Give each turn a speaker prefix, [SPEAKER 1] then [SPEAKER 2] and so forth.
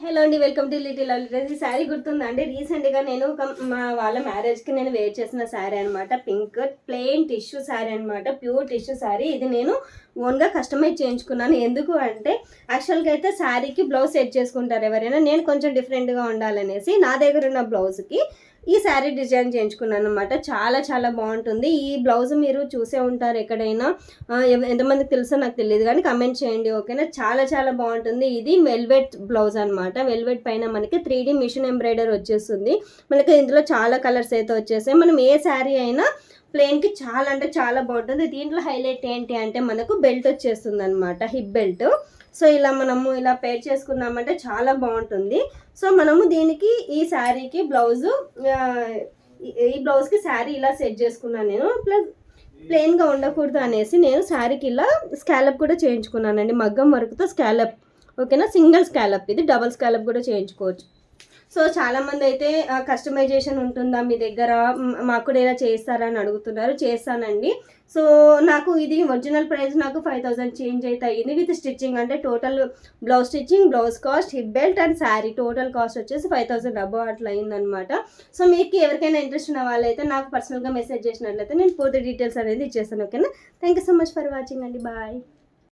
[SPEAKER 1] Hello అండి, welcome to little lovely dress. ఈ శారీ గుర్తుందండి, రీసెంట్గా నేను మా వాళ్ళ మ్యారేజ్కి నేను వేర్ చేసిన శారీ అనమాట. పింక్ ప్లెయిన్ టిష్యూ శారీ అనమాట, ప్యూర్ టిష్యూ శారీ. ఇది నేను ఓన్గా కస్టమైజ్ చేయించుకున్నాను. ఎందుకు అంటే యాక్చువల్గా అయితే శారీకి బ్లౌజ్ సెట్ చేసుకుంటారు ఎవరైనా, నేను కొంచెం డిఫరెంట్గా ఉండాలనేసి నా దగ్గర ఉన్న బ్లౌజ్కి ఈ శారీ డిజైన్ చేయించుకున్నాను అనమాట. చాలా చాలా బాగుంటుంది. ఈ బ్లౌజ్ మీరు చూసే ఉంటారు ఎక్కడైనా, ఎంతమందికి తెలుసో నాకు తెలియదు కానీ కమెంట్ చేయండి, ఓకేనా. చాలా చాలా బాగుంటుంది. ఇది వెల్వెట్ బ్లౌజ్ అనమాట. వెల్వెట్ పైన మనకి 3D మిషన్ ఎంబ్రాయిడరీ వచ్చేస్తుంది. మనకి ఇందులో చాలా కలర్స్ అయితే వచ్చేసాయి. మనం ఏ శారీ అయినా ప్లెయిన్కి చాలా అంటే చాలా బాగుంటుంది. దీంట్లో హైలైట్ ఏంటి అంటే మనకు బెల్ట్ వచ్చేస్తుంది అనమాట, హిప్ బెల్ట్. సో ఇలా మనము ఇలా పేర్ చేసుకున్నామంటే చాలా బాగుంటుంది. సో మనము దీనికి ఈ శారీకి బ్లౌజు, ఈ బ్లౌజ్కి శారీ ఇలా సెట్ చేసుకున్నాను నేను. ప్లస్ ప్లెయిన్గా ఉండకూడదు అనేసి నేను శారీకి ఇలా స్కాలప్ కూడా చేయించుకున్నానండి, మగ్గం వర్క్తో స్కాలప్, ఓకేనా. సింగిల్ స్కాలప్, ఇది డబల్ స్కాలప్ కూడా చేయించుకోవచ్చు. సో చాలామంది అయితే కస్టమైజేషన్ ఉంటుందా మీ దగ్గర, మాకు కూడా ఇలా చేస్తారా అని అడుగుతున్నారు. చేస్తానండి. సో నాకు ఇది ఒరిజినల్ ప్రైస్ నాకు 5000 చేంజ్ అయితే అయ్యింది విత్ స్టిచ్చింగ్. అంటే total blouse stitching, blouse cost, hip belt and sari total cost వచ్చేసి 5000 అబౌవ్ అట్లా అయిందనమాట. సో మీకు ఎవరికైనా ఇంట్రెస్ట్ ఉన్న వాళ్ళైతే నాకు పర్సనల్గా మెసేజ్ చేసినట్లయితే నేను పూర్తి డీటెయిల్స్ అనేది ఇచ్చేస్తాను, ఓకేనా. Thank you so much for watching అండి, బాయ్.